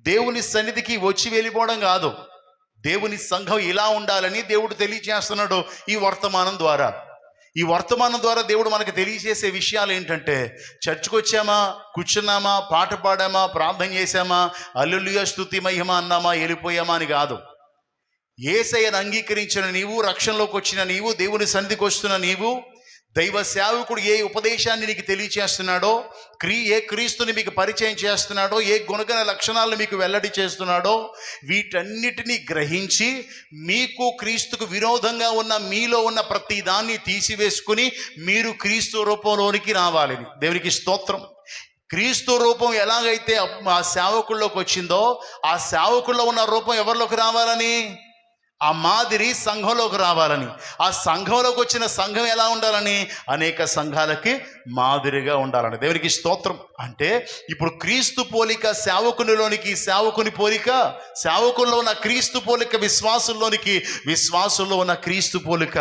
దేవుని సన్నిధికి వచ్చి వెళ్ళిపోవడం కాదు. దేవుని సంఘం ఇలా ఉండాలని దేవుడు తెలియజేస్తున్నాడు ఈ వర్తమానం ద్వారా. ఈ వర్తమానం ద్వారా దేవుడు మనకు తెలియజేసే విషయాలు ఏంటంటే, చర్చికి వచ్చామా, కూర్చున్నామా, పాట పాడామా, ప్రార్థన చేశామా, హల్లెలూయా స్తుతి మహిమ అన్నామా, వెళ్ళిపోయామా అని కాదు. యేసయ్యను అంగీకరించిన నీవు, రక్షణలోకి వచ్చిన నీవు, దేవుని సన్నిధికి వస్తున్న నీవు, దైవ సేవకుడు ఏ ఉపదేశాన్ని నీకు తెలియచేస్తున్నాడో, ఏ క్రీస్తుని మీకు పరిచయం చేస్తున్నాడో, ఏ గుణగణ లక్షణాలను మీకు వెల్లడి చేస్తున్నాడో, వీటన్నిటినీ గ్రహించి మీకు క్రీస్తుకు విరోధంగా ఉన్న మీలో ఉన్న ప్రతి దాన్ని తీసివేసుకుని మీరు క్రీస్తు రూపంలోనికి రావాలి. దేవునికి స్తోత్రం. క్రీస్తు రూపం ఎలాగైతే ఆ సేవకుల్లోకి వచ్చిందో, ఆ సేవకుల్లో ఉన్న రూపం ఎవరిలోకి రావాలని? ఆ మాదిరి సంఘంలోకి రావాలని. ఆ సంఘంలోకి వచ్చిన సంఘం ఎలా ఉండాలని? అనేక సంఘాలకి మాదిరిగా ఉండాలని. దేవునికి స్తోత్రం. అంటే ఇప్పుడు క్రీస్తు పోలిక సేవకునిలోనికి, సేవకుని పోలిక సేవకుల్లో ఉన్న క్రీస్తు పోలిక విశ్వాసుల్లోనికి, విశ్వాసుల్లో ఉన్న క్రీస్తు పోలిక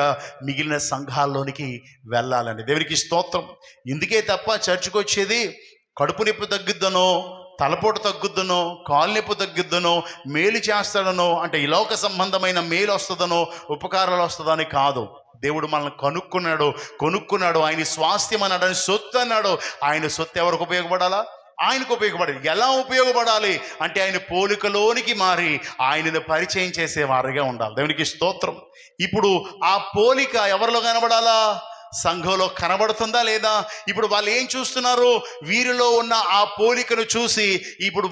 మిగిలిన సంఘాల్లోనికి వెళ్ళాలని. దేవునికి స్తోత్రం. ఇందుకే తప్ప చర్చికి వచ్చేది కడుపు నొప్పి తగ్గిద్దనో, తలపోటు తగ్గుద్దనో, కాలు నొప్పి తగ్గిద్దనో, మేలు చేస్తాడనో, అంటే ఈ లోక సంబంధమైన మేలు వస్తుందనో, ఉపకారాలు వస్తుందని కాదు. దేవుడు మనల్ని కొనుక్కున్నాడు. ఆయన స్వాస్థ్యం అన్నాడు, ఆయన సొత్తు అన్నాడు. ఆయన సొత్తు ఎవరికి ఉపయోగపడాలా? ఆయనకు ఉపయోగపడాలి. ఎలా ఉపయోగపడాలి అంటే ఆయన పోలికలోనికి మారి ఆయనను పరిచయం చేసేవారిగా ఉండాలి. దేవునికి స్తోత్రం. ఇప్పుడు ఆ పోలిక ఎవరిలో కనబడాలా? సంఘంలో కనబడుతుందా లేదా? ఇప్పుడు వాళ్ళు ఏం చూస్తున్నారు? వీరిలో ఉన్న ఆ పోలికను చూసి ఇప్పుడు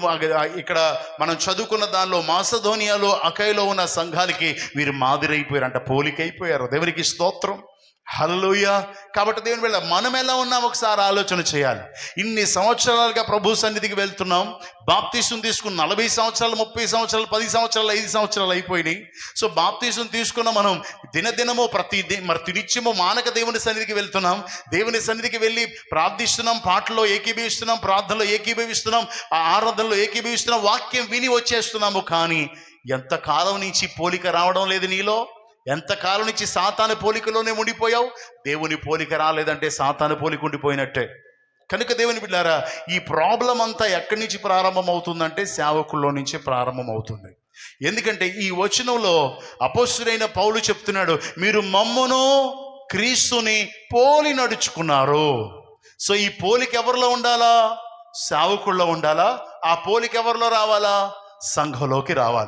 ఇక్కడ మనం చదువుకున్న దానిలో మాసిదోనియాలో, అకైలో ఉన్న సంఘాలకి వీరు మాదిరైపోయారంట, పోలికైపోయారు. దేవునికి స్తోత్రం. హల్లెలూయా. కాబట్టి దేవుని బిడ్డ, మనం ఎలా ఉన్నాం ఒకసారి ఆలోచన చేయాలి. ఇన్ని సంవత్సరాలుగా ప్రభు సన్నిధికి వెళ్తున్నాం. బాప్తీసం తీసుకున్న 40 సంవత్సరాలు, 30 సంవత్సరాలు, 10 సంవత్సరాలు, 5 సంవత్సరాలు అయిపోయినాయి. సో బాప్తీసం తీసుకున్న మనం దినదినము నిత్యము మానక దేవుని సన్నిధికి వెళ్తున్నాం. దేవుని సన్నిధికి వెళ్ళి ప్రార్థిస్తున్నాం, పాటలో ఏకీభవిస్తున్నాం, ప్రార్థనలో ఏకీభవిస్తున్నాం, ఆ ఆరాధనలో ఏకీభవిస్తున్నాం, వాక్యం విని వచ్చేస్తున్నాము. కానీ ఎంతకాలం నుంచి పోలిక రావడం లేదు నీలో? ఎంతకాలం నుంచి సాతాను పోలికలోనే ఉండిపోయావు? దేవుని పోలిక రాలేదంటే సాతాను పోలిక ఉండిపోయినట్టే. కనుక దేవుని బిడ్డారా, ఈ ప్రాబ్లం అంతా ఎక్కడి నుంచి ప్రారంభం అవుతుందంటే సేవకుల్లో నుంచి ప్రారంభం అవుతుంది. ఎందుకంటే ఈ వచనంలో అపోస్తలుడైన పౌలు చెప్తున్నాడు, మీరు మమ్మును క్రీస్తుని పోలి నడుచుకున్నారు. సో ఈ పోలిక ఎవరిలో ఉండాలా? సేవకుల్లో ఉండాలా? ఆ పోలిక ఎవరిలో రావాలా? సంఘంలోకి రావాలి.